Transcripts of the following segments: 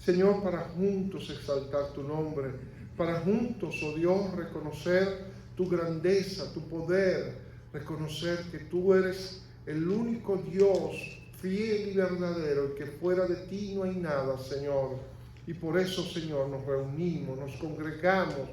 Señor, para juntos exaltar tu nombre, para juntos, oh Dios, reconocer tu grandeza, tu poder, reconocer que tú eres el único Dios fiel y verdadero, y que fuera de ti no hay nada, Señor. Y por eso, Señor, nos reunimos, nos congregamos,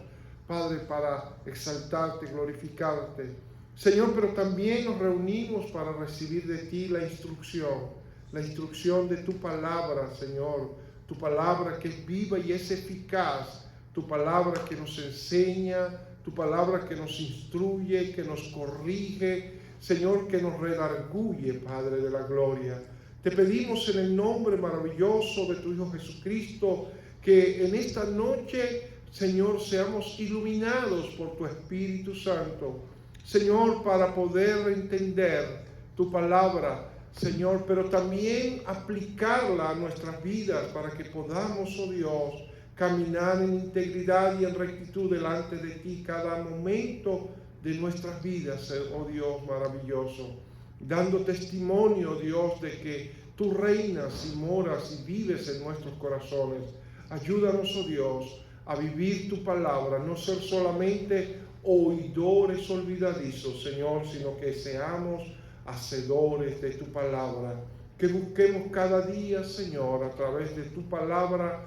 Padre, para exaltarte, glorificarte. Señor, pero también nos reunimos para recibir de ti la instrucción de tu palabra, Señor. Tu palabra que es viva y es eficaz, tu palabra que nos enseña, tu palabra que nos instruye, que nos corrige, Señor, que nos redarguye, Padre de la gloria. Te pedimos en el nombre maravilloso de tu Hijo Jesucristo, que en esta noche, Señor, seamos iluminados por tu Espíritu Santo, Señor, para poder entender tu palabra, Señor, pero también aplicarla a nuestras vidas para que podamos, oh Dios, caminar en integridad y en rectitud delante de ti cada momento de nuestras vidas, oh Dios maravilloso, dando testimonio, Dios, de que tú reinas y moras y vives en nuestros corazones. Ayúdanos, oh Dios, a vivir tu palabra, no ser solamente oidores olvidadizos, Señor, sino que seamos hacedores de tu palabra, que busquemos cada día, Señor, a través de tu palabra,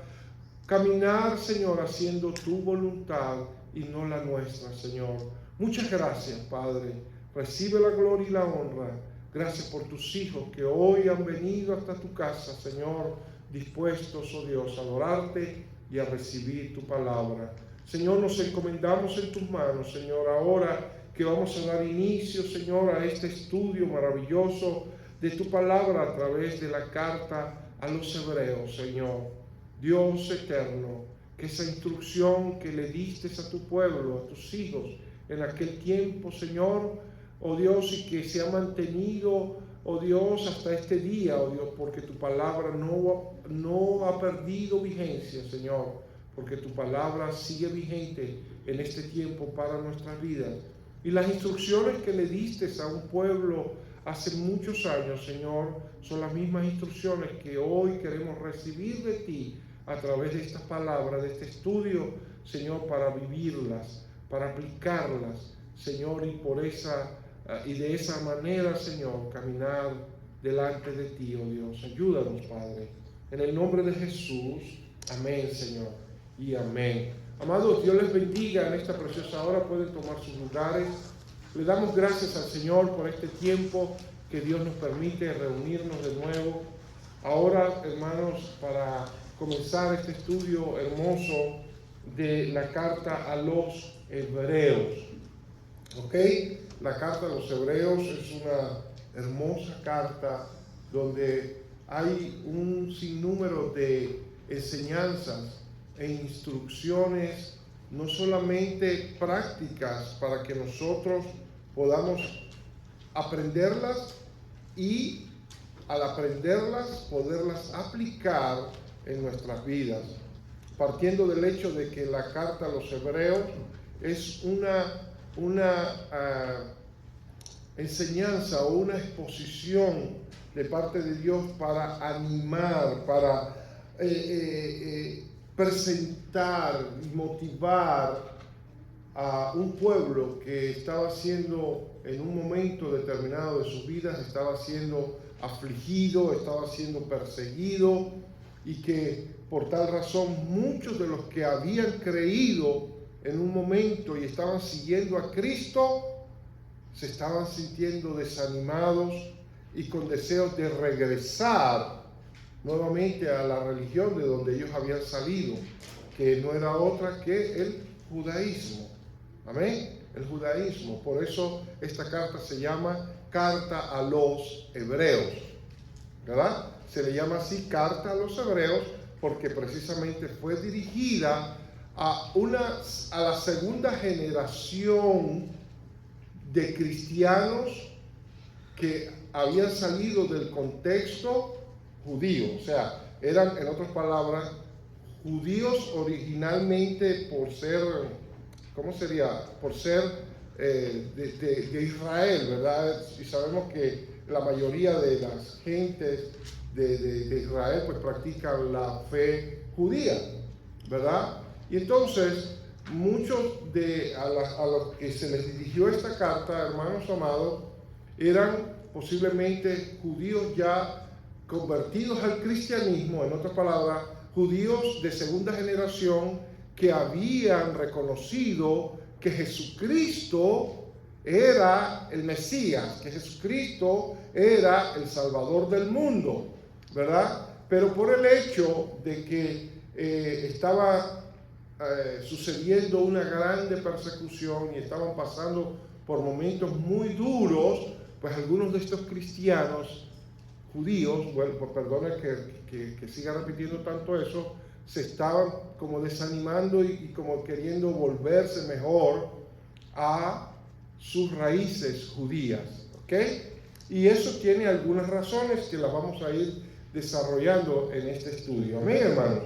caminar, Señor, haciendo tu voluntad y no la nuestra, Señor. Muchas gracias, Padre. Recibe la gloria y la honra. Gracias por tus hijos que hoy han venido hasta tu casa, Señor, dispuestos, oh Dios, a adorarte y a recibir tu palabra. Señor, nos encomendamos en tus manos, Señor, ahora que vamos a dar inicio, Señor, a este estudio maravilloso de tu palabra a través de la carta a los hebreos, Señor. Dios eterno, que esa instrucción que le diste a tu pueblo, a tus hijos, en aquel tiempo, Señor, oh Dios, y que se ha mantenido, oh Dios, hasta este día, oh Dios, porque tu palabra no ha perdido vigencia, Señor, porque tu palabra sigue vigente en este tiempo para nuestras vidas. Y las instrucciones que le diste a un pueblo hace muchos años, Señor, son las mismas instrucciones que hoy queremos recibir de ti a través de estas palabras, de este estudio, Señor, para vivirlas, para aplicarlas, Señor, y de esa manera, Señor, caminar delante de ti, oh Dios. Ayúdanos, Padre. En el nombre de Jesús, amén, Señor, y amén. Amados, Dios les bendiga en esta preciosa hora. Pueden tomar sus lugares. Le damos gracias al Señor por este tiempo que Dios nos permite reunirnos de nuevo. Ahora, hermanos, para comenzar este estudio hermoso de la carta a los hebreos. ¿Ok? La carta a los hebreos es una hermosa carta donde hay un sinnúmero de enseñanzas e instrucciones, no solamente prácticas, para que nosotros podamos aprenderlas y al aprenderlas poderlas aplicar en nuestras vidas, partiendo del hecho de que la carta a los hebreos es una enseñanza o una exposición de parte de Dios para animar, para presentar y motivar a un pueblo que estaba siendo, en un momento determinado de sus vidas, estaba siendo afligido, estaba siendo perseguido, y que por tal razón muchos de los que habían creído en un momento y estaban siguiendo a Cristo se estaban sintiendo desanimados y con deseos de regresar nuevamente a la religión de donde ellos habían salido, que no era otra que el judaísmo. Amén, el judaísmo. Por eso esta carta se llama Carta a los Hebreos, ¿verdad? Se le llama así Carta a los Hebreos porque precisamente fue dirigida a la segunda generación de cristianos que habían salido del contexto judío, o sea, eran, en otras palabras, judíos originalmente por ser, ¿cómo sería? Por ser de Israel, ¿verdad? Y sabemos que la mayoría de las gentes de Israel pues practican la fe judía, ¿verdad? Y entonces muchos a los que se les dirigió esta carta, hermanos amados, eran posiblemente judíos ya convertidos al cristianismo, en otras palabras, judíos de segunda generación que habían reconocido que Jesucristo era el Mesías, que Jesucristo era el Salvador del mundo, ¿verdad? Pero por el hecho de que estaba sucediendo una grande persecución y estaban pasando por momentos muy duros, pues algunos de estos cristianos judíos, bueno, pues perdone que siga repitiendo tanto eso, se estaban como desanimando y como queriendo volverse mejor a sus raíces judías, ¿ok? Y eso tiene algunas razones que las vamos a ir desarrollando en este estudio. Amén, hermanos.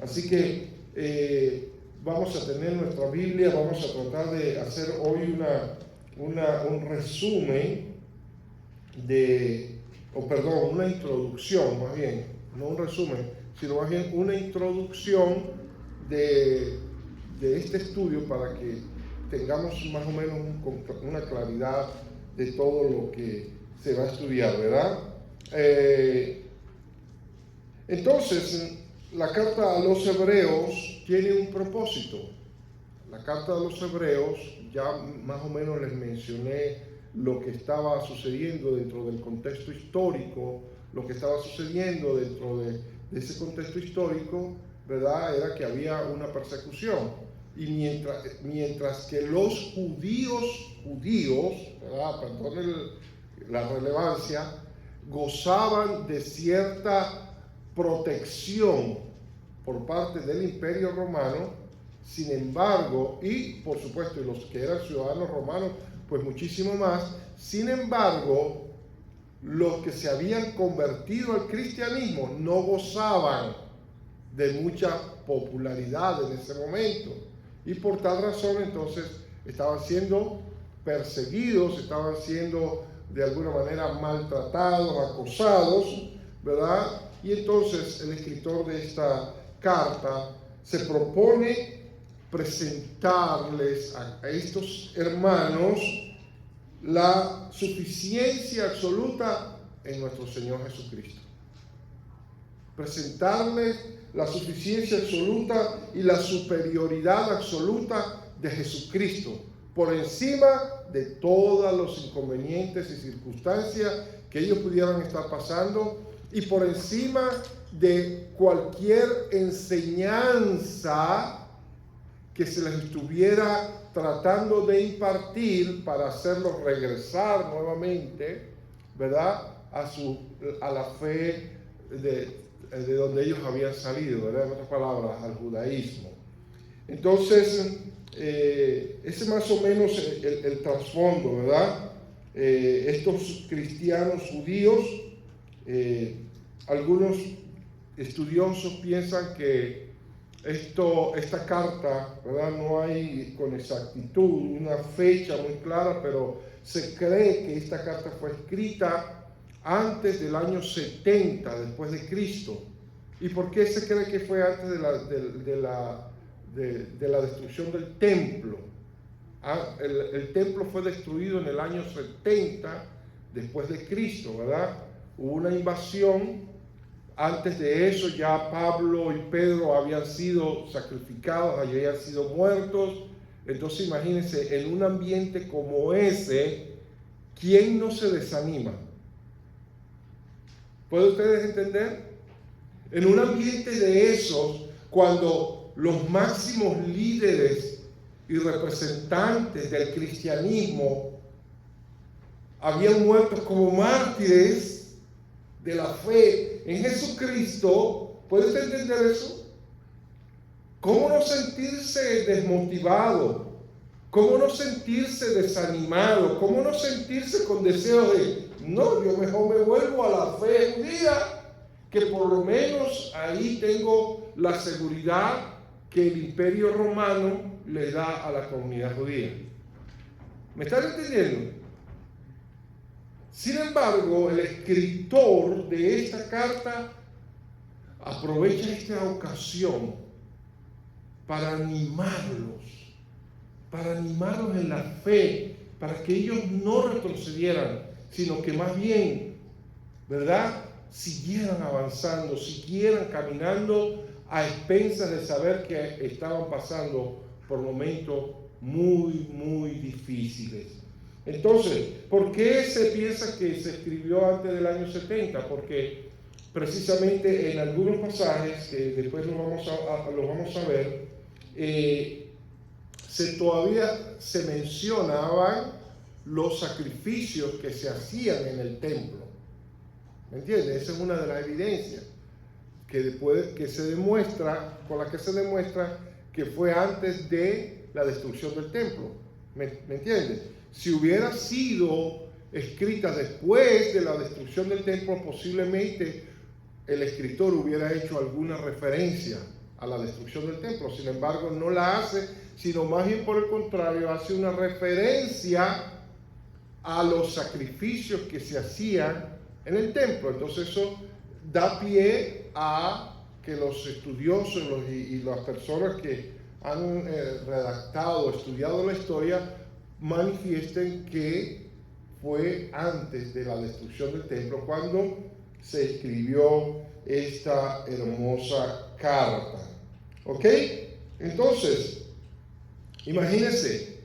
Así que vamos a tener nuestra Biblia, vamos a tratar de hacer hoy un resumen una introducción, más bien, no un resumen, sino más bien una introducción de este estudio para que tengamos más o menos una claridad de todo lo que se va a estudiar, ¿verdad? Entonces, la carta a los hebreos tiene un propósito. La carta de los hebreos, ya más o menos les mencioné lo que estaba sucediendo dentro del contexto histórico, lo que estaba sucediendo dentro de ese contexto histórico, ¿verdad? Era que había una persecución. Y mientras que los judíos, ¿verdad? Perdón la relevancia, gozaban de cierta protección por parte del Imperio Romano, sin embargo, y por supuesto los que eran ciudadanos romanos, pues muchísimo más, sin embargo, los que se habían convertido al cristianismo no gozaban de mucha popularidad en ese momento, y por tal razón entonces estaban siendo perseguidos, estaban siendo de alguna manera maltratados, acosados, ¿verdad? Y entonces el escritor de esta carta se propone presentarles a estos hermanos la suficiencia absoluta en nuestro Señor Jesucristo. Presentarles la suficiencia absoluta y la superioridad absoluta de Jesucristo por encima de todos los inconvenientes y circunstancias que ellos pudieran estar pasando y por encima de cualquier enseñanza que se les estuviera tratando de impartir para hacerlos regresar nuevamente, ¿verdad? A la fe de donde ellos habían salido, ¿verdad? En otras palabras, al judaísmo. Entonces, ese es más o menos el trasfondo, ¿verdad? Estos cristianos judíos, algunos estudiosos piensan que esta carta, ¿verdad? No hay con exactitud una fecha muy clara, pero se cree que esta carta fue escrita antes del año 70 después de Cristo. ¿Y por qué se cree que fue antes de la destrucción del templo? El templo fue destruido en el año 70 después de Cristo, ¿verdad? Hubo una invasión. Antes de eso ya Pablo y Pedro habían sido sacrificados, habían sido muertos. Entonces imagínense, en un ambiente como ese, ¿quién no se desanima? ¿Pueden ustedes entender? En un ambiente de esos, cuando los máximos líderes y representantes del cristianismo habían muerto como mártires de la fe en Jesucristo, ¿puedes entender eso? ¿Cómo no sentirse desmotivado? ¿Cómo no sentirse desanimado? ¿Cómo no sentirse con deseo de, no, yo mejor me vuelvo a la fe judía, que por lo menos ahí tengo la seguridad que el Imperio Romano le da a la comunidad judía? ¿Me están entendiendo? Sin embargo, el escritor de esta carta aprovecha esta ocasión para animarlos en la fe, para que ellos no retrocedieran, sino que más bien, ¿verdad?, siguieran avanzando, siguieran caminando a expensas de saber que estaban pasando por momentos muy, muy difíciles. Entonces, ¿por qué se piensa que se escribió antes del año 70? Porque precisamente en algunos pasajes, que después los vamos a ver, todavía se mencionaban los sacrificios que se hacían en el templo. ¿Me entiendes? Esa es una de las evidencias con la que se demuestra que fue antes de la destrucción del templo. ¿Me entiendes? Si hubiera sido escrita después de la destrucción del templo, posiblemente el escritor hubiera hecho alguna referencia a la destrucción del templo. Sin embargo, no la hace, sino más bien por el contrario, hace una referencia a los sacrificios que se hacían en el templo. Entonces eso da pie a que los estudiosos y las personas que han redactado, estudiado la historia, manifiesten que fue antes de la destrucción del templo cuando se escribió esta hermosa carta. ¿Ok? Entonces, imagínense,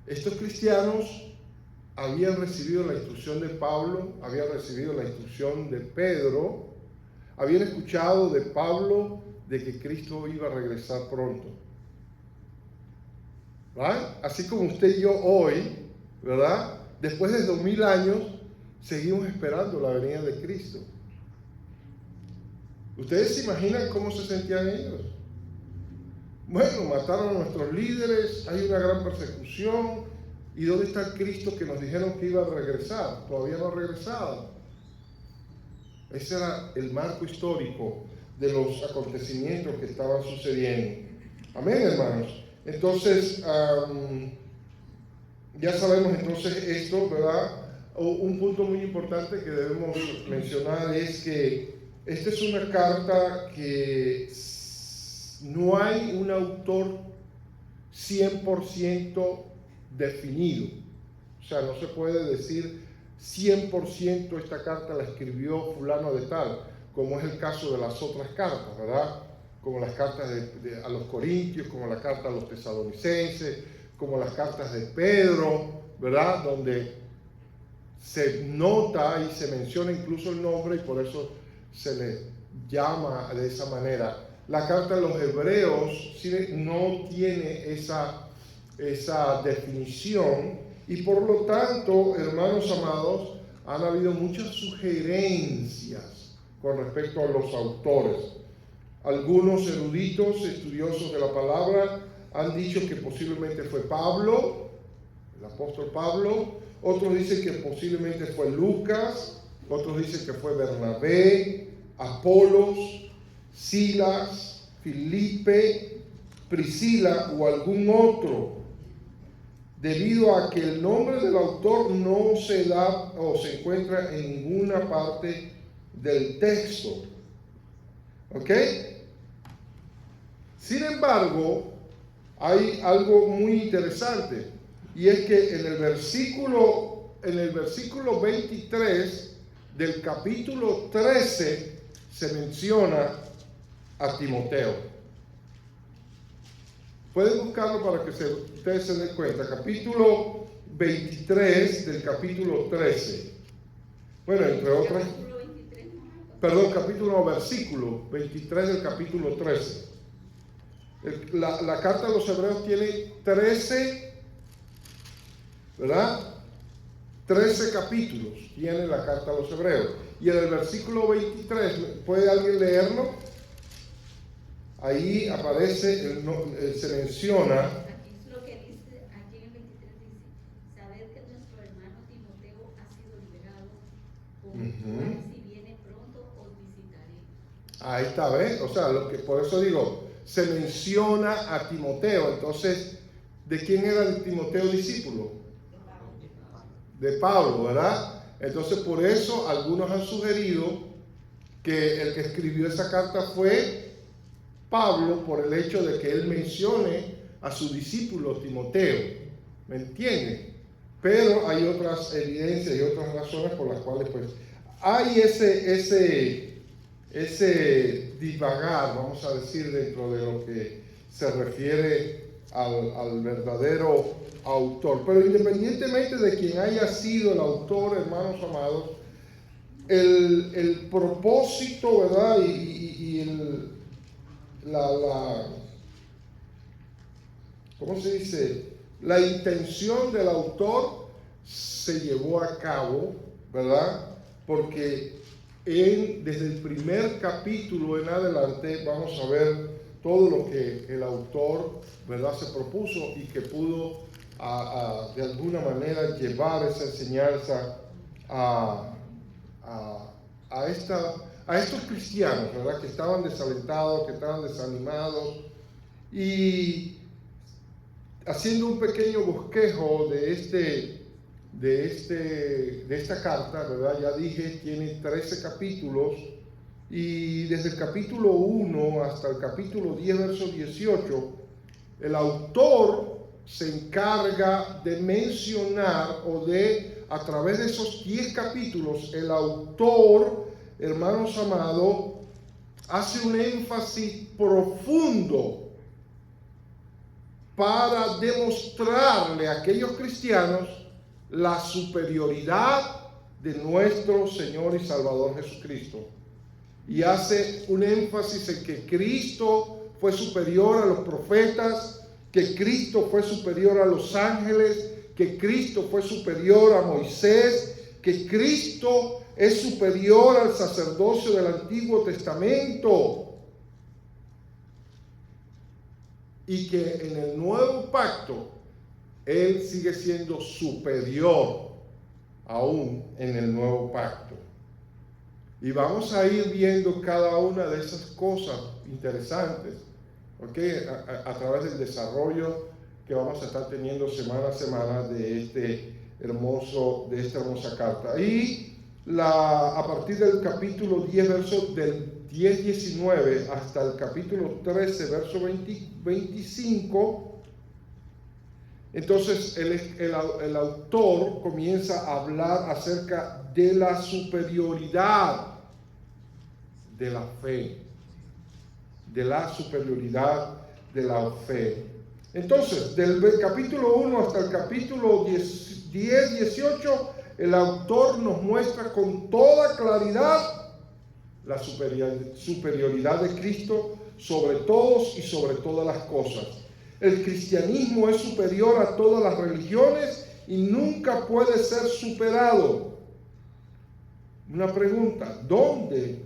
estos cristianos habían recibido la instrucción de Pablo, habían recibido la instrucción de Pedro, habían escuchado de Pablo de que Cristo iba a regresar pronto. ¿Verdad? Así como usted y yo hoy, ¿verdad?, después de 2000 años, seguimos esperando la venida de Cristo. ¿Ustedes se imaginan cómo se sentían ellos? Bueno, mataron a nuestros líderes, hay una gran persecución. ¿Y dónde está el Cristo que nos dijeron que iba a regresar? Todavía no ha regresado. Ese era el marco histórico de los acontecimientos que estaban sucediendo. Amén, hermanos. Entonces, ya sabemos entonces esto, ¿verdad? Un punto muy importante que debemos mencionar es que esta es una carta que no hay un autor 100% definido. O sea, no se puede decir 100% esta carta la escribió fulano de tal, como es el caso de las otras cartas, ¿verdad? Como las cartas a los Corintios, como la carta a los Tesalonicenses, como las cartas de Pedro, ¿verdad? Donde se nota y se menciona incluso el nombre y por eso se le llama de esa manera. La carta a los Hebreos no tiene esa definición y por lo tanto, hermanos amados, han habido muchas sugerencias con respecto a los autores. Algunos eruditos, estudiosos de la palabra, han dicho que posiblemente fue Pablo, el apóstol Pablo. Otros dicen que posiblemente fue Lucas. Otros dicen que fue Bernabé, Apolos, Silas, Filipe, Priscila o algún otro, debido a que el nombre del autor no se da o se encuentra en ninguna parte del texto. ¿Ok? Sin embargo, hay algo muy interesante, y es que en el versículo 23 del capítulo 13 se menciona a Timoteo. Pueden buscarlo para que ustedes se den cuenta. Capítulo 23 del capítulo 13. Bueno, entre otras. Versículo 23 del capítulo 13. La carta a los Hebreos tiene 13, ¿verdad? 13 capítulos tiene la carta a los Hebreos. Y en el versículo 23, ¿puede alguien leerlo? Ahí aparece, se menciona. Lo que dice aquí en el 23 dice: saber que nuestro hermano Timoteo ha sido liberado, si viene pronto os visitaré. Ahí está, ¿ves? O sea, por eso digo, se menciona a Timoteo. Entonces, ¿de quién era el Timoteo discípulo? De Pablo, ¿verdad? Entonces, por eso algunos han sugerido que el que escribió esa carta fue Pablo, por el hecho de que él mencione a su discípulo Timoteo. ¿Me entienden? Pero hay otras evidencias y otras razones por las cuales pues hay ese divagar, vamos a decir, dentro de lo que se refiere al verdadero autor. Pero independientemente de quién haya sido el autor, hermanos amados, el propósito, ¿verdad? ¿Cómo se dice? La intención del autor se llevó a cabo, ¿verdad? Porque desde el primer capítulo en adelante vamos a ver todo lo que el autor, ¿verdad?, se propuso y que pudo de alguna manera llevar esa enseñanza a estos cristianos, ¿verdad?, que estaban desalentados, que estaban desanimados. Y haciendo un pequeño bosquejo de esta carta, ¿verdad? Ya dije, tiene 13 capítulos, y desde el capítulo 1 hasta el capítulo 10, verso 18, el autor se encarga de mencionar, o a través de esos 10 capítulos, el autor, hermanos amados, hace un énfasis profundo para demostrarle a aquellos cristianos la superioridad de nuestro Señor y Salvador Jesucristo. Y hace un énfasis en que Cristo fue superior a los profetas, que Cristo fue superior a los ángeles, que Cristo fue superior a Moisés, que Cristo es superior al sacerdocio del Antiguo Testamento. Y que en el nuevo pacto Él sigue siendo superior aún en el nuevo pacto. Y vamos a ir viendo cada una de esas cosas interesantes, ¿ok? A través del desarrollo que vamos a estar teniendo semana a semana de esta hermosa carta. Y a partir del capítulo 10, versos del 10-19 hasta el capítulo 13, verso 25, entonces el autor comienza a hablar acerca de la superioridad de la fe, de la superioridad de la fe. Entonces, del capítulo 1 hasta el capítulo 10-18, el autor nos muestra con toda claridad la superioridad de Cristo sobre todos y sobre todas las cosas. El cristianismo es superior a todas las religiones y nunca puede ser superado. Una pregunta: ¿dónde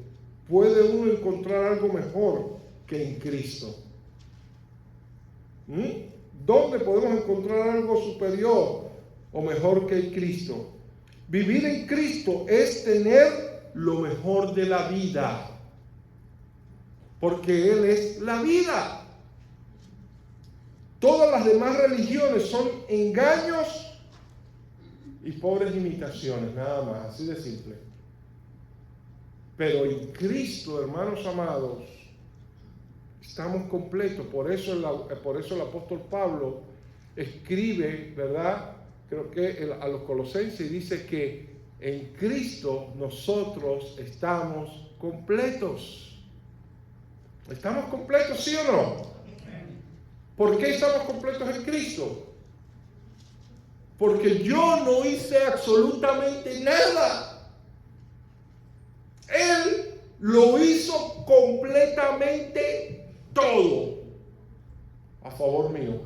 puede uno encontrar algo mejor que en Cristo? ¿Dónde podemos encontrar algo superior o mejor que en Cristo? Vivir en Cristo es tener lo mejor de la vida, porque Él es la vida. Todas las demás religiones son engaños y pobres imitaciones, nada más, así de simple. Pero en Cristo, hermanos amados, estamos completos. Por eso el apóstol Pablo escribe, ¿verdad?, creo que a los Colosenses, dice que en Cristo nosotros estamos completos. ¿Estamos completos, sí o no? ¿Por qué estamos completos en Cristo? Porque yo no hice absolutamente nada. Él lo hizo completamente todo a favor mío.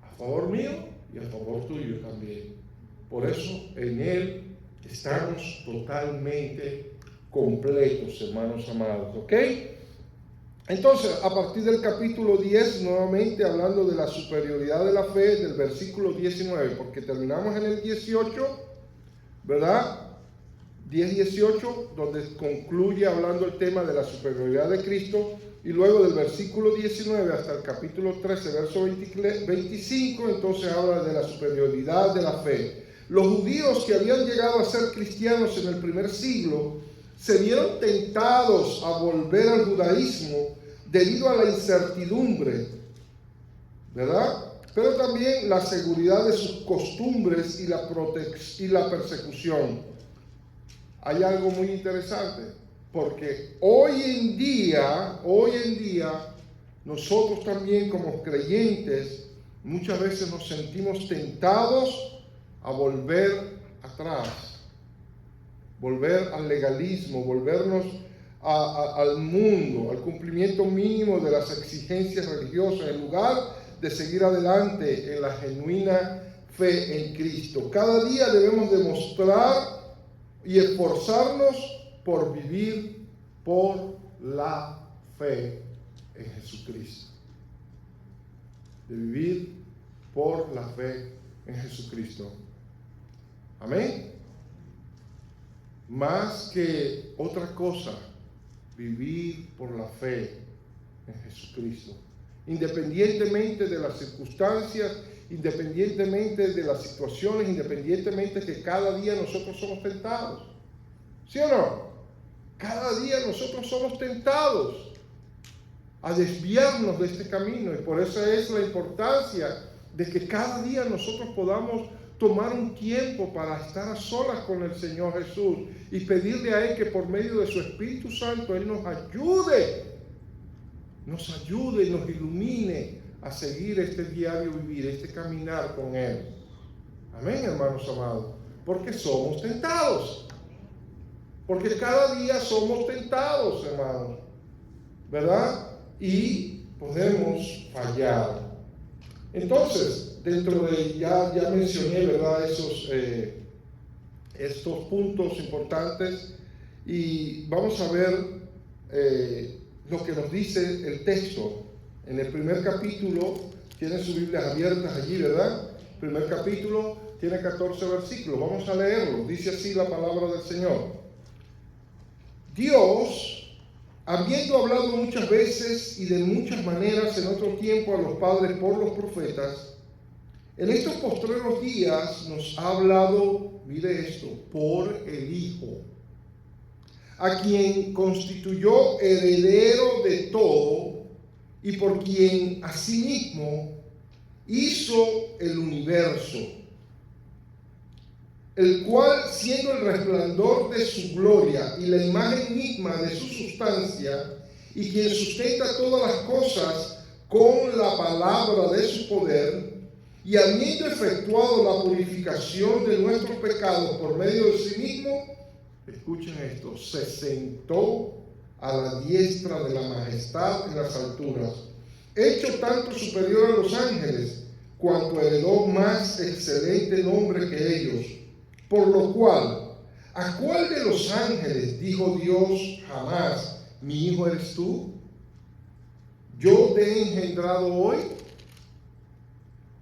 A favor mío y a favor tuyo también. Por eso en Él estamos totalmente completos, hermanos amados, ¿ok? Entonces, a partir del capítulo 10, nuevamente hablando de la superioridad de la fe, del versículo 19, porque terminamos en el 18, ¿verdad? 10-18, donde concluye hablando el tema de la superioridad de Cristo, y luego del versículo 19 hasta el capítulo 13, verso 25, entonces habla de la superioridad de la fe. Los judíos que habían llegado a ser cristianos en el primer siglo se vieron tentados a volver al judaísmo debido a la incertidumbre, ¿verdad? Pero también la seguridad de sus costumbres y la persecución. Hay algo muy interesante, porque hoy en día, nosotros también como creyentes, muchas veces nos sentimos tentados a volver atrás, volver al legalismo, volvernos al mundo, al cumplimiento mínimo de las exigencias religiosas, en lugar de seguir adelante en la genuina fe en Cristo. Cada día debemos demostrar y esforzarnos por vivir por la fe en Jesucristo. De vivir por la fe en Jesucristo. Amén. Más que otra cosa, vivir por la fe en Jesucristo. Independientemente de las circunstancias, independientemente de las situaciones, independientemente que cada día nosotros somos tentados. ¿Sí o no? Cada día nosotros somos tentados a desviarnos de este camino, y por eso es la importancia de que cada día nosotros podamos tomar un tiempo para estar a solas con el Señor Jesús y pedirle a Él que por medio de su Espíritu Santo Él nos ayude y nos ilumine a seguir este diario vivir, este caminar con Él. Amén, hermanos amados, porque somos tentados, porque cada día somos tentados, hermanos, ¿verdad? Y podemos fallar. Entonces, dentro de, ya mencioné, ¿verdad?, estos puntos importantes, y vamos a ver lo que nos dice el texto. En el primer capítulo, tienen sus Biblias abiertas allí, ¿verdad? Primer capítulo tiene 14 versículos, vamos a leerlo. Dice así la palabra del Señor. Dios, habiendo hablado muchas veces y de muchas maneras en otro tiempo a los padres por los profetas, en estos postreros días nos ha hablado, mire esto, por el Hijo, a quien constituyó heredero de todo y por quien asimismo hizo el universo, el cual, siendo el resplandor de su gloria y la imagen misma de su sustancia, y quien sustenta todas las cosas con la palabra de su poder, y habiendo efectuado la purificación de nuestros pecados por medio de sí mismo, escuchen esto, se sentó a la diestra de la majestad en las alturas, hecho tanto superior a los ángeles, cuanto heredó más excelente nombre que ellos. Por lo cual, ¿a cuál de los ángeles dijo Dios jamás, mi hijo eres tú? Yo te he engendrado hoy.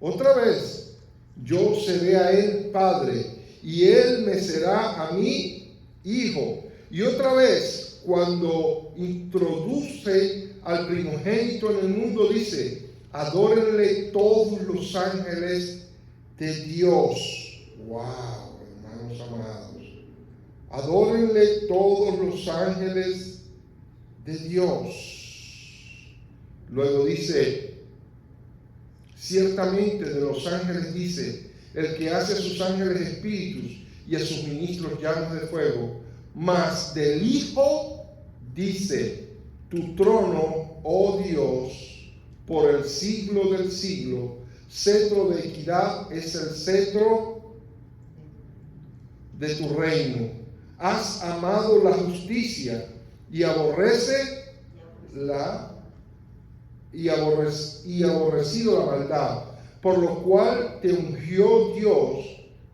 Otra vez, yo seré a él padre, y él me será a mí hijo. Y otra vez, cuando introduce al primogénito en el mundo, dice, adórenle todos los ángeles de Dios. ¡Wow, hermanos amados! Adórenle todos los ángeles de Dios. Luego dice, ciertamente de los ángeles dice, el que hace a sus ángeles espíritus y a sus ministros llamas de fuego, mas del Hijo dice, tu trono, oh Dios, por el siglo del siglo, cetro de equidad es el cetro de tu reino. Has amado la justicia y aborrecido la maldad, por lo cual te ungió Dios,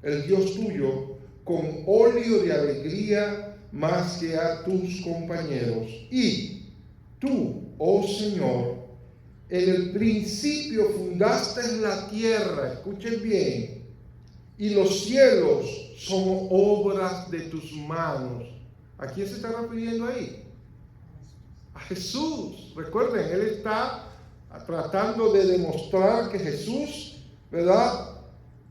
el Dios tuyo, con óleo de alegría más que a tus compañeros. Y tú, oh Señor, en el principio fundaste la tierra, escuchen bien, y los cielos son obras de tus manos. ¿A quién se está refiriendo ahí? A Jesús. Recuerden, Él está tratando de demostrar que Jesús, ¿verdad?,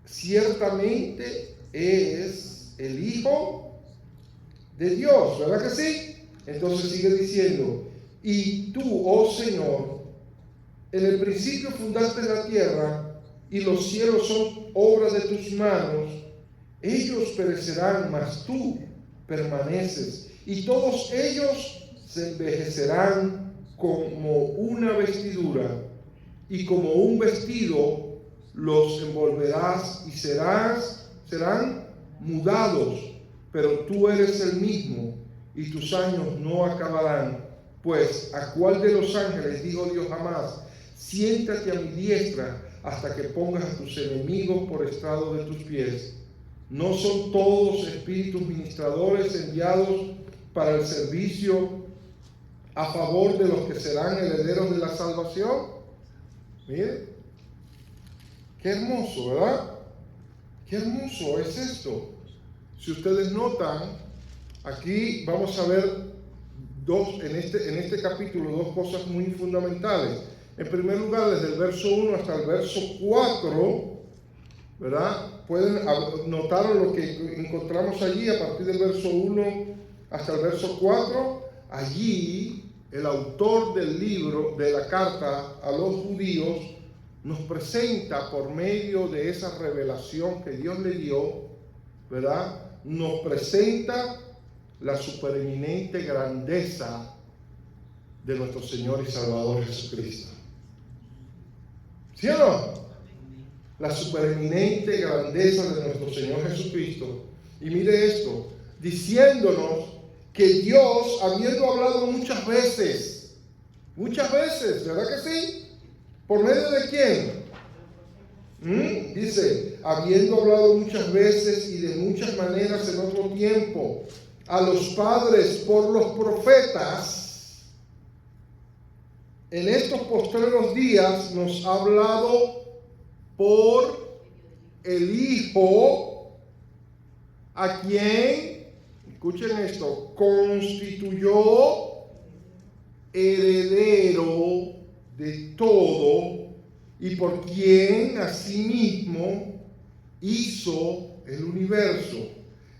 ciertamente es el Hijo de Dios, ¿verdad que sí? Entonces sigue diciendo, y tú, oh Señor, en el principio fundaste la tierra y los cielos son obra de tus manos. Ellos perecerán, mas tú permaneces, y todos ellos se envejecerán como una vestidura, y como un vestido los envolverás y serán mudados, pero tú eres el mismo y tus años no acabarán. Pues ¿a cuál de los ángeles dijo Dios jamás? Siéntate a mi diestra hasta que pongas a tus enemigos por estrado de tus pies. ¿No son todos espíritus ministradores enviados para el servicio a favor de los que serán herederos de la salvación? Miren, qué hermoso, ¿verdad? Qué hermoso es esto. Si ustedes notan, aquí vamos a ver en este capítulo dos cosas muy fundamentales. En primer lugar, desde el verso 1 hasta el verso 4, ¿verdad? Pueden notar lo que encontramos allí a partir del verso 1 hasta el verso 4. Allí el autor del libro, de la carta a los judíos, nos presenta por medio de esa revelación que Dios le dio, ¿verdad? Nos presenta la supereminente grandeza de nuestro Señor y Salvador Jesucristo. ¿Sí o no? La supereminente grandeza de nuestro Señor Jesucristo. Y mire esto, diciéndonos que Dios, habiendo hablado muchas veces, ¿verdad que sí? ¿Por medio de quién? Dice, habiendo hablado muchas veces y de muchas maneras en otro tiempo, a los padres por los profetas, en estos postreros días nos ha hablado por el Hijo, a quien, escuchen esto, constituyó heredero de todo y por quien asimismo hizo el universo,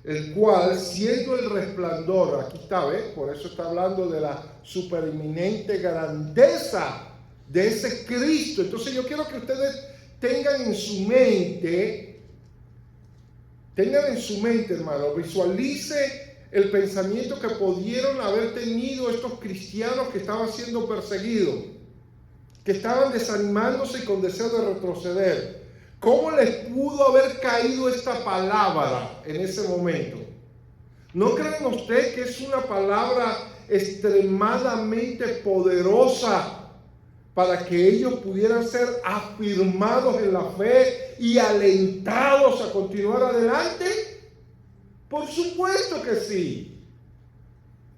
el cual, siendo el resplandor, aquí está, ¿ves? Por eso está hablando de la supereminente grandeza de ese Cristo. Entonces yo quiero que ustedes tengan en su mente, hermano, visualice el pensamiento que pudieron haber tenido estos cristianos que estaban siendo perseguidos, que estaban desanimándose y con deseo de retroceder. ¿Cómo les pudo haber caído esta palabra en ese momento? ¿No creen ustedes que es una palabra extremadamente poderosa para que ellos pudieran ser afirmados en la fe y alentados a continuar adelante? Por supuesto que sí.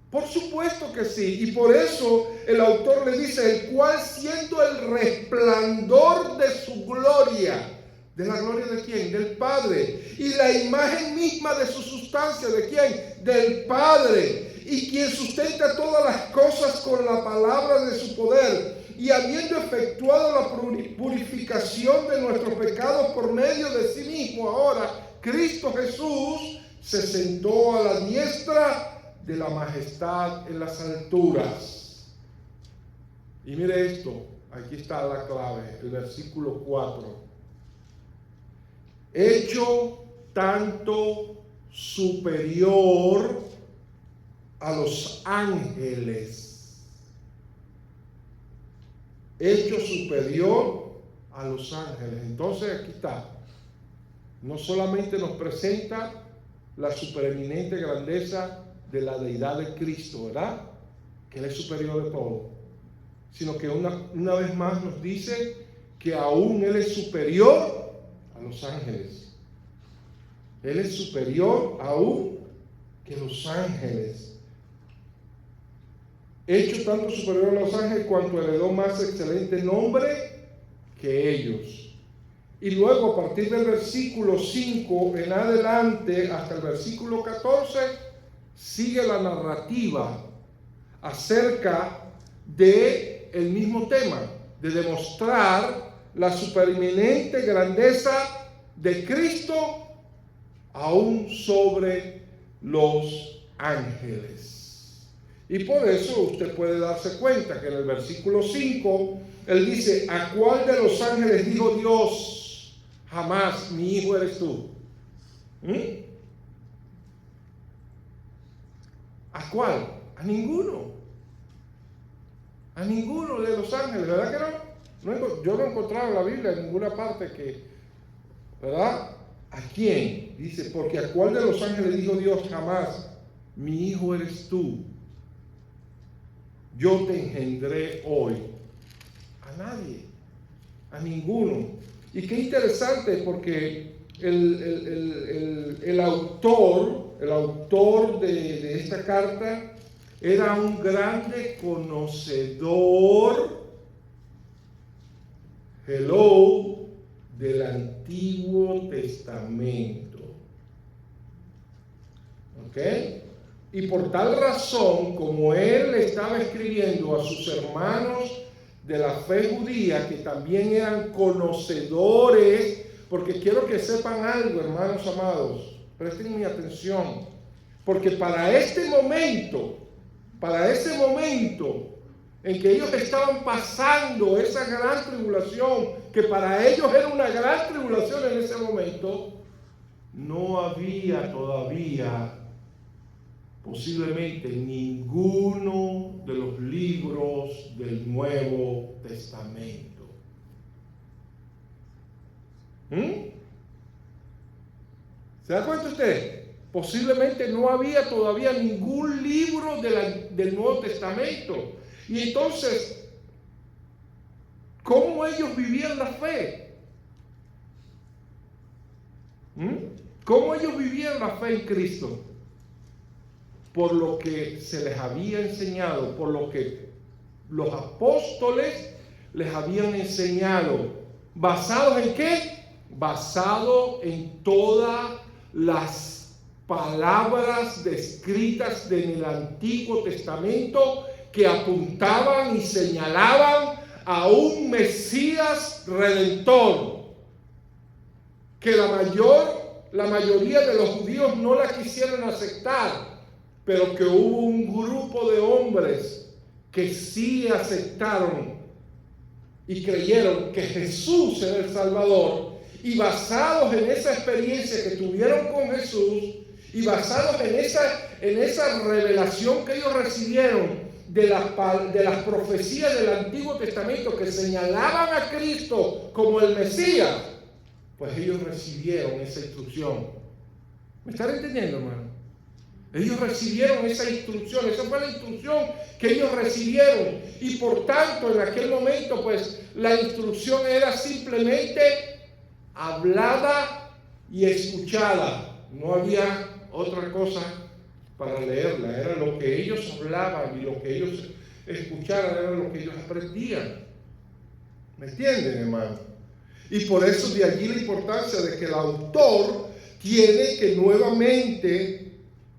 Por supuesto que sí. Y por eso el autor le dice, el cual siendo el resplandor de su gloria. ¿De la gloria de quién? Del Padre. Y la imagen misma de su sustancia, ¿de quién? Del Padre. Y quien sustenta todas las cosas con la palabra de su poder. Y habiendo efectuado la purificación de nuestros pecados por medio de sí mismo, ahora Cristo Jesús se sentó a la diestra de la majestad en las alturas. Y mire esto, aquí está la clave, el versículo 4. Hecho tanto superior a los ángeles. Hecho superior a los ángeles. Entonces aquí está. No solamente nos presenta la supereminente grandeza de la deidad de Cristo, ¿verdad? Que Él es superior de todo. Sino que una vez más nos dice que aún Él es superior a los ángeles. Él es superior aún que los ángeles. Hecho tanto superior a los ángeles cuanto heredó más excelente nombre que ellos. Y luego a partir del versículo 5 en adelante hasta el versículo 14 sigue la narrativa acerca de el mismo tema, de demostrar la supereminente grandeza de Cristo aún sobre los ángeles. Y por eso usted puede darse cuenta que en el versículo 5, él dice, ¿a cuál de los ángeles dijo Dios? Jamás, mi hijo eres tú. ¿A cuál? A ninguno. A ninguno de los ángeles, ¿verdad que no? Yo no he encontrado en la Biblia en ninguna parte que, ¿verdad? ¿A quién? Dice, porque ¿a cuál de los ángeles dijo Dios? Jamás, mi hijo eres tú. Yo te engendré hoy. A nadie, a ninguno. Y qué interesante, porque el autor de esta carta era un grande conocedor, del Antiguo Testamento. ¿Ok? Y por tal razón, como él estaba escribiendo a sus hermanos de la fe judía, que también eran conocedores, porque quiero que sepan algo, hermanos amados, presten mi atención, porque para ese momento en que ellos estaban pasando esa gran tribulación, que para ellos era una gran tribulación en ese momento, no había todavía posiblemente ninguno de los libros del Nuevo Testamento. ¿Se da cuenta usted? Posiblemente no había todavía ningún libro del Nuevo Testamento. Y entonces, ¿cómo ellos vivían la fe? ¿Cómo ellos vivían la fe en Cristo? Por lo que se les había enseñado, por lo que los apóstoles les habían enseñado. ¿Basados en qué? Basado en todas las palabras descritas en el Antiguo Testamento que apuntaban y señalaban a un Mesías redentor, que la mayoría de los judíos no la quisieron aceptar, pero que hubo un grupo de hombres que sí aceptaron y creyeron que Jesús era el Salvador, y basados en esa experiencia que tuvieron con Jesús y basados en esa revelación que ellos recibieron de las profecías del Antiguo Testamento que señalaban a Cristo como el Mesías, pues ellos recibieron esa instrucción. ¿Me están entendiendo, hermano? Ellos recibieron esa instrucción, esa fue la instrucción que ellos recibieron, y por tanto en aquel momento pues la instrucción era simplemente hablada y escuchada. No había otra cosa para leerla, era lo que ellos hablaban y lo que ellos escucharan, era lo que ellos aprendían. ¿Me entienden, hermano? Y por eso de allí la importancia de que el autor tiene que nuevamente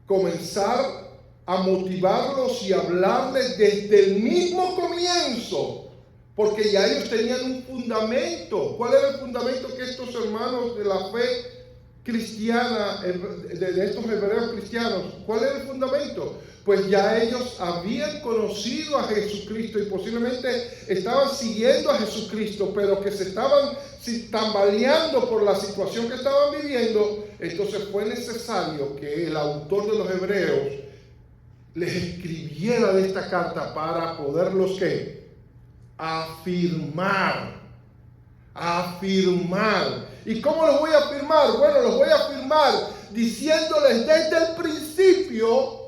comenzar a motivarlos y hablarles desde el mismo comienzo, porque ya ellos tenían un fundamento. ¿Cuál era el fundamento que estos hermanos de la fe cristiana, de estos hebreos cristianos, cuál era el fundamento? Pues ya ellos habían conocido a Jesucristo y posiblemente estaban siguiendo a Jesucristo, pero que se estaban tambaleando por la situación que estaban viviendo. Entonces fue necesario que el autor de los Hebreos les escribiera de esta carta para poderlos ¿qué? Afirmar. ¿Y cómo los voy a afirmar? Bueno, los voy a afirmar diciéndoles desde el principio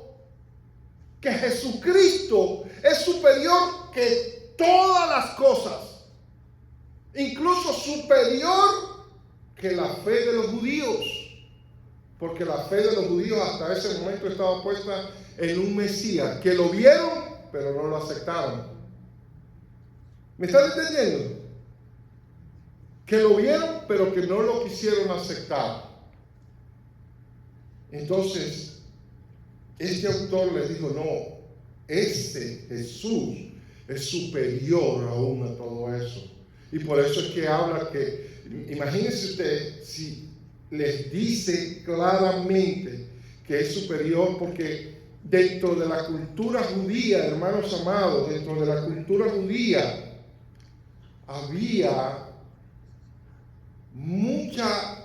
que Jesucristo es superior que todas las cosas, incluso superior que la fe de los judíos, porque la fe de los judíos hasta ese momento estaba puesta en un Mesías que lo vieron pero no lo aceptaron. ¿Me están entendiendo? Que lo vieron pero que no lo quisieron aceptar. Entonces este autor les dijo, no, este Jesús es superior aún a todo eso. Y por eso es que habla que, imagínese usted, si les dice claramente que es superior, porque dentro de la cultura judía, hermanos amados, dentro de la cultura judía había mucha,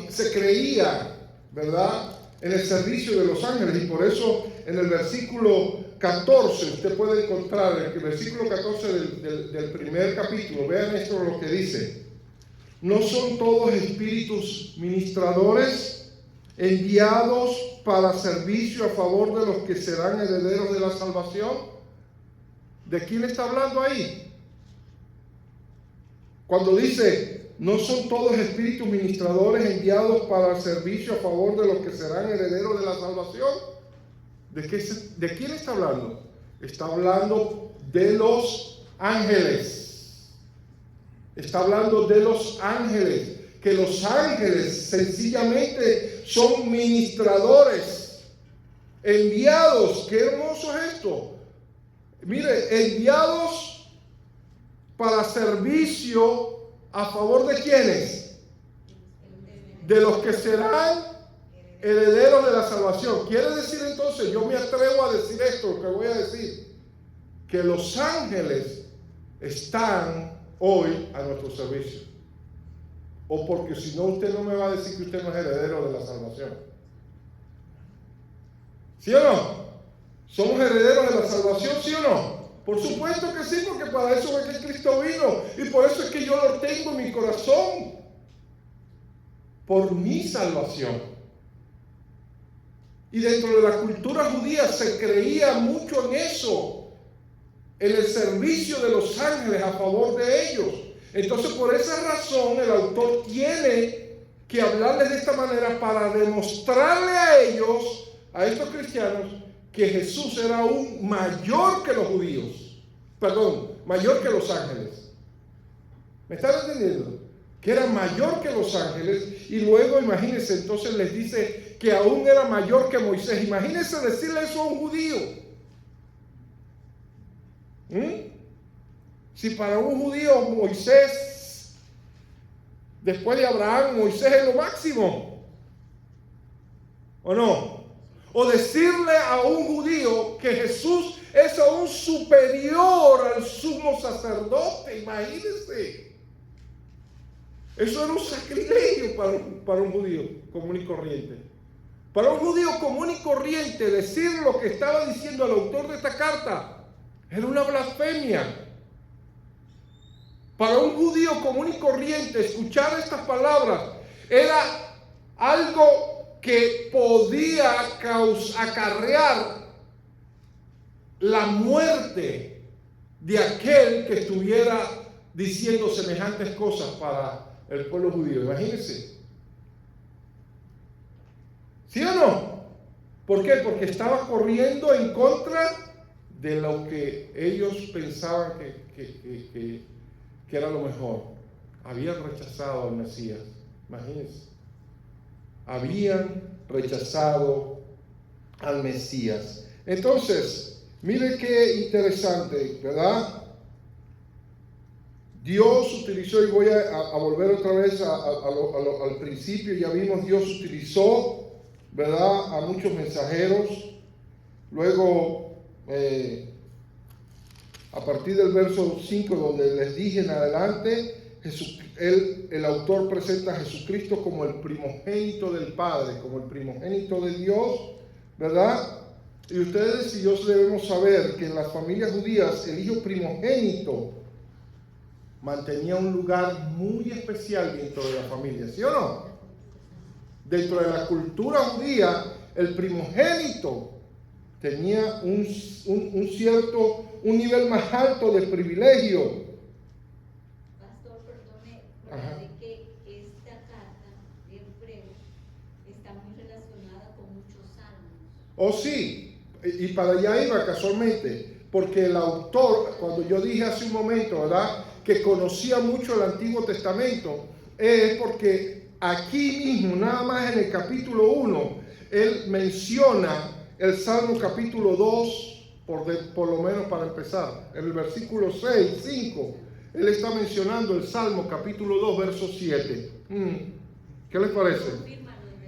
se creía, ¿verdad?, en el servicio de los ángeles, y por eso en el versículo 14, usted puede encontrar en el versículo 14 del primer capítulo, vean esto lo que dice: ¿no son todos espíritus ministradores enviados para servicio a favor de los que serán herederos de la salvación? ¿De quién está hablando ahí? Cuando dice, ¿no son todos espíritus ministradores enviados para servicio a favor de los que serán herederos de la salvación? ¿De quién está hablando? Está hablando de los ángeles. Está hablando de los ángeles. Que los ángeles sencillamente son ministradores, enviados. ¡Qué hermoso es esto! Mire, enviados para servicio a favor de ¿quiénes? De los que serán herederos de la salvación. Quiere decir entonces, yo me atrevo a decir esto, que voy a decir, que los ángeles están hoy a nuestro servicio. O porque si no, usted no me va a decir que usted no es heredero de la salvación. ¿Sí o no? ¿Somos herederos de la salvación, sí o no? Por supuesto que sí, porque para eso es que Cristo vino, y por eso es que yo lo tengo en mi corazón, por mi salvación. Y dentro de la cultura judía se creía mucho en eso, en el servicio de los ángeles a favor de ellos. Entonces, por esa razón, el autor tiene que hablarles de esta manera para demostrarle a ellos, a estos cristianos, que Jesús era aún mayor que los judíos. Perdón, mayor que los ángeles. ¿Me están entendiendo? Que era mayor que los ángeles, y luego, imagínense, entonces les dice que aún era mayor que Moisés. Imagínense decirle eso a un judío. Si para un judío Moisés, después de Abraham, Moisés es lo máximo, ¿o no? O decirle a un judío que Jesús es aún superior al sumo sacerdote, imagínense. Eso era un sacrilegio para un judío común y corriente. Para un judío común y corriente, decir lo que estaba diciendo el autor de esta carta era una blasfemia. Para un judío común y corriente, escuchar estas palabras era algo que podía acarrear la muerte de aquel que estuviera diciendo semejantes cosas para el pueblo judío. Imagínense. ¿Sí o no? ¿Por qué? Porque estaba corriendo en contra de lo que ellos pensaban que era lo mejor. Habían rechazado al Mesías. Imagínense. Habían rechazado al Mesías. Entonces, mire qué interesante, ¿verdad? Dios utilizó, y voy a volver otra vez al principio, ya vimos, Dios utilizó, ¿verdad?, a muchos mensajeros. Luego, a partir del verso 5, donde les dije en adelante, el autor presenta a Jesucristo como el primogénito del Padre, como el primogénito de Dios, ¿verdad? Y ustedes y yo debemos saber que en las familias judías el hijo primogénito mantenía un lugar muy especial dentro de la familia, ¿sí o no? Dentro de la cultura judía, el primogénito tenía un nivel más alto de privilegio. Pastor, perdone, de que esta carta de Hebreos está muy relacionada con muchos salmos. Oh, sí, y para allá iba casualmente, porque el autor, cuando yo dije hace un momento, ¿verdad?, que conocía mucho el Antiguo Testamento, es porque aquí mismo, nada más en el capítulo 1, él menciona el Salmo capítulo 2, por lo menos para empezar, en el versículo 6, 5, él está mencionando el Salmo capítulo 2, verso 7. ¿Qué les parece?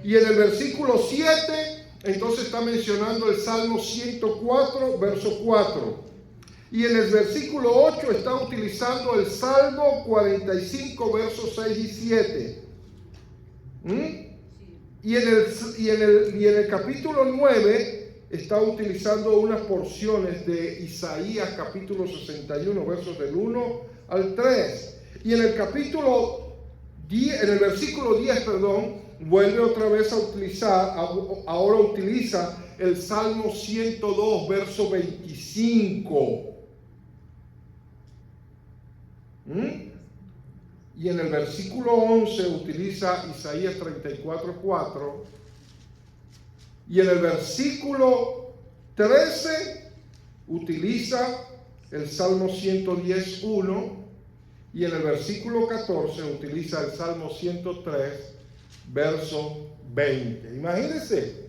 Y en el versículo 7, entonces está mencionando el Salmo 104, verso 4. Y en el versículo 8 está utilizando el Salmo 45, versos 6 y 7. Y en el capítulo 9 está utilizando unas porciones de Isaías capítulo 61, versos del 1 al 3. Y en el capítulo 10, en el versículo 10, vuelve otra vez a utilizar, ahora utiliza el Salmo 102, verso 25. Y en el versículo 11 utiliza Isaías 34, 4. Y en el versículo 13 utiliza el Salmo 110, 1. Y en el versículo 14 utiliza el Salmo 103, verso 20. Imagínense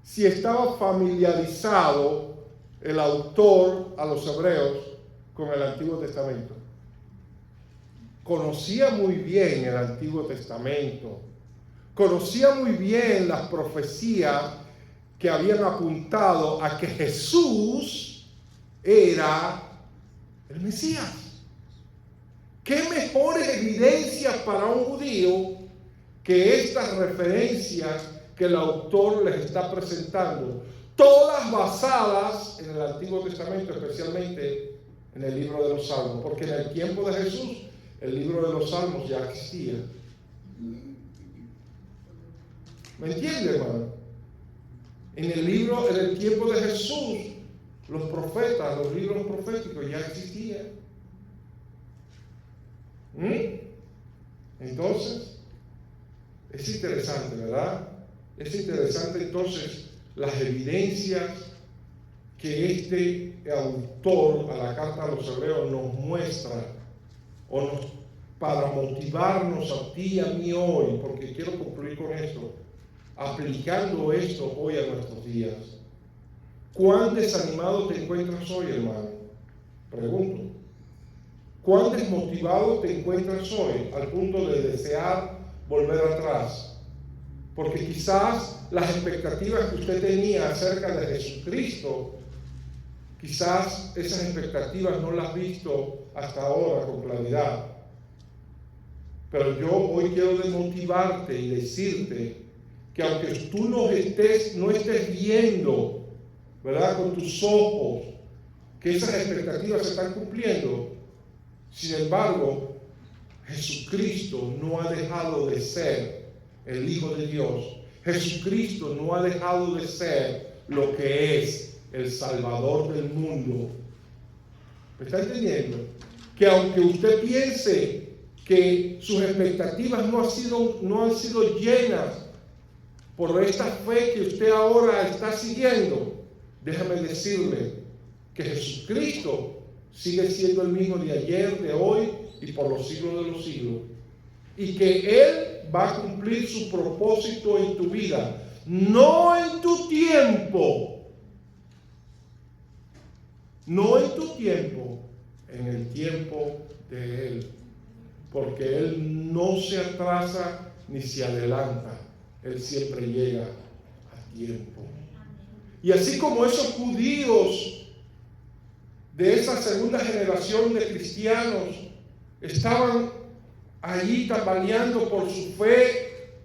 si estaba familiarizado el autor a los hebreos con el Antiguo Testamento. Conocía muy bien el Antiguo Testamento. Conocía muy bien las profecías que habían apuntado a que Jesús era el Mesías. ¿Qué mejores evidencias para un judío que estas referencias que el autor les está presentando? Todas basadas en el Antiguo Testamento, especialmente en el libro de los Salmos, porque en el tiempo de Jesús el libro de los Salmos ya existía. ¿Me entiende, hermano? En el tiempo de Jesús, los profetas, los libros proféticos ya existían. Entonces, es interesante, ¿verdad? Es interesante entonces las evidencias que este autor a la carta a los hebreos nos muestra para motivarnos a ti y a mí hoy, porque quiero concluir con esto, aplicando esto hoy a nuestros días. ¿Cuán desanimado te encuentras hoy, hermano? Pregunto. ¿Cuán desmotivado te encuentras hoy al punto de desear volver atrás? Porque quizás las expectativas que usted tenía acerca de Jesucristo, quizás esas expectativas no las has visto hasta ahora con claridad. Pero yo hoy quiero desmotivarte y decirte que aunque tú no estés viendo, ¿verdad?, con tus ojos, que esas expectativas se están cumpliendo, sin embargo, Jesucristo no ha dejado de ser el Hijo de Dios. Jesucristo no ha dejado de ser lo que es el Salvador del mundo. ¿Me está entendiendo? Que aunque usted piense que sus expectativas no han sido llenas por esta fe que usted ahora está siguiendo, déjame decirle que Jesucristo sigue siendo el mismo de ayer, de hoy y por los siglos de los siglos. Y que Él va a cumplir su propósito en tu vida, no en tu tiempo, no en tu tiempo, en el tiempo de Él. Porque Él no se atrasa ni se adelanta, Él siempre llega a tiempo. Y así como esos judíos de esa segunda generación de cristianos estaban allí tambaleando por su fe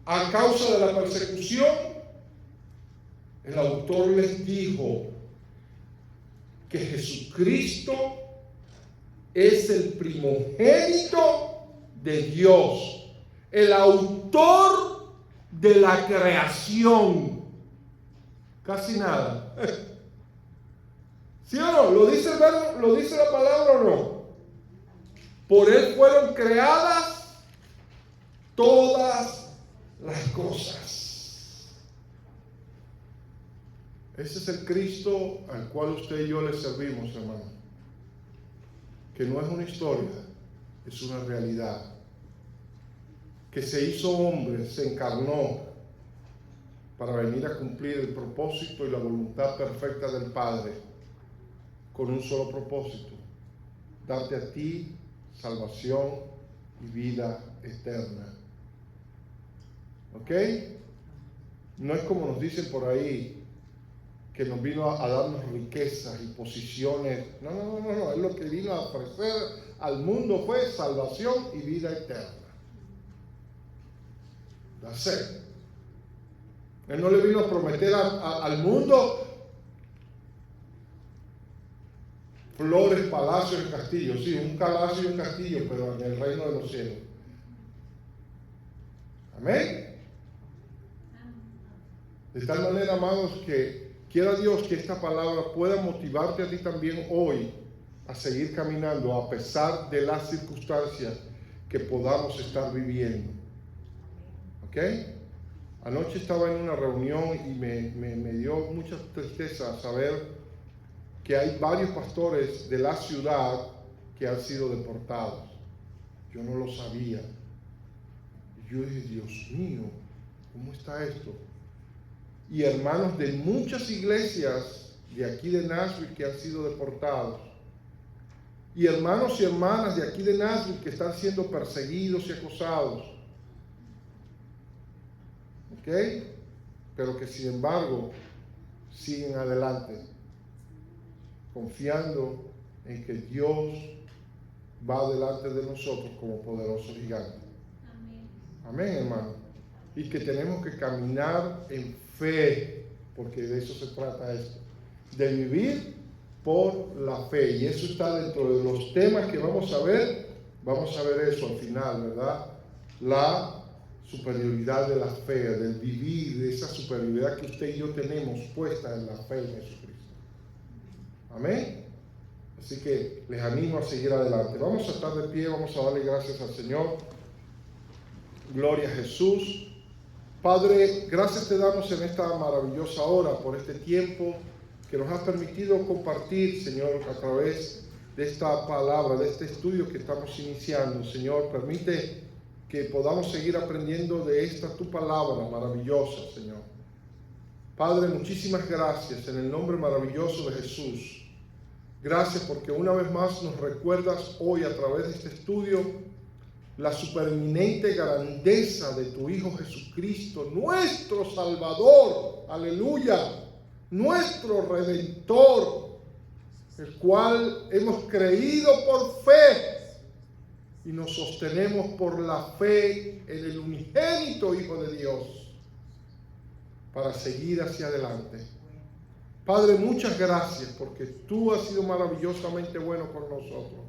a causa de la persecución, el autor les dijo que Jesucristo es el primogénito de Dios, el autor de la creación. Casi nada. ¿Sí o no? ¿Lo dice el verbo? ¿Lo dice la palabra o no? Por Él fueron creadas todas las cosas. Ese es el Cristo al cual usted y yo le servimos, hermano. Que no es una historia, es una realidad. Que se hizo hombre, se encarnó para venir a cumplir el propósito y la voluntad perfecta del Padre, con un solo propósito: darte a ti salvación y vida eterna. ¿Ok? No es como nos dicen por ahí, que nos vino a darnos riquezas y posiciones. No. Él lo que vino a ofrecer al mundo fue salvación y vida eterna. That's it. Él no le vino a prometer al mundo flores, palacios y castillos. Sí, un palacio y un castillo, pero en el reino de los cielos. Amén. De tal manera, amados, que quiera Dios que esta palabra pueda motivarte a ti también hoy a seguir caminando a pesar de las circunstancias que podamos estar viviendo. ¿Ok? Anoche estaba en una reunión y me dio mucha tristeza saber que hay varios pastores de la ciudad que han sido deportados. Yo no lo sabía. Y yo dije, Dios mío, ¿cómo está esto? Y hermanos de muchas iglesias de aquí de Nashville que han sido deportados. Y hermanos y hermanas de aquí de Nashville que están siendo perseguidos y acosados. ¿Ok? Pero que sin embargo siguen adelante, confiando en que Dios va delante de nosotros como poderoso gigante. Amén, hermano. Y que tenemos que caminar en fe, porque de eso se trata esto, de vivir por la fe. Y eso está dentro de los temas que vamos a ver eso al final, ¿verdad? La superioridad de la fe, del vivir, de esa superioridad que usted y yo tenemos puesta en la fe en Jesucristo. Amén. Así que les animo a seguir adelante. Vamos a estar de pie, vamos a darle gracias al Señor. Gloria a Jesús. Padre, gracias te damos en esta maravillosa hora por este tiempo que nos has permitido compartir, Señor, a través de esta palabra, de este estudio que estamos iniciando. Señor, permite que podamos seguir aprendiendo de esta tu palabra maravillosa, Señor. Padre, muchísimas gracias en el nombre maravilloso de Jesús. Gracias porque una vez más nos recuerdas hoy a través de este estudio la supereminente grandeza de tu Hijo Jesucristo, nuestro Salvador, aleluya, nuestro Redentor, el cual hemos creído por fe y nos sostenemos por la fe en el unigénito Hijo de Dios para seguir hacia adelante. Padre, muchas gracias porque tú has sido maravillosamente bueno con nosotros.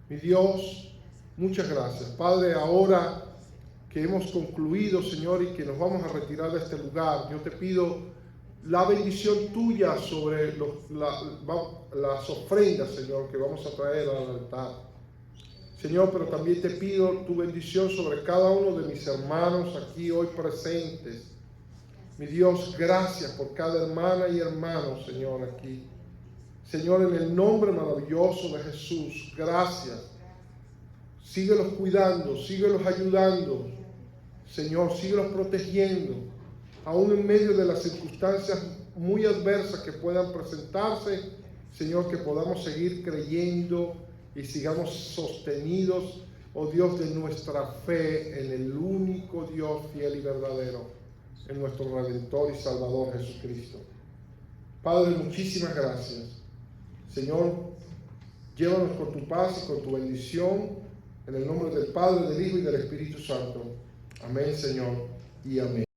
Mi Dios, muchas gracias. Padre, ahora que hemos concluido, Señor, y que nos vamos a retirar de este lugar, yo te pido la bendición tuya sobre las ofrendas, Señor, que vamos a traer al altar. Señor, pero también te pido tu bendición sobre cada uno de mis hermanos aquí hoy presentes. Mi Dios, gracias por cada hermana y hermano, Señor, aquí. Señor, en el nombre maravilloso de Jesús, gracias. Síguelos cuidando, síguelos ayudando. Señor, síguelos protegiendo, aún en medio de las circunstancias muy adversas que puedan presentarse. Señor, que podamos seguir creyendo y sigamos sostenidos, oh Dios, de nuestra fe en el único Dios fiel y verdadero, en nuestro Redentor y Salvador Jesucristo. Padre, muchísimas gracias. Señor, llévanos con tu paz y con tu bendición, en el nombre del Padre, del Hijo y del Espíritu Santo. Amén, Señor, y amén.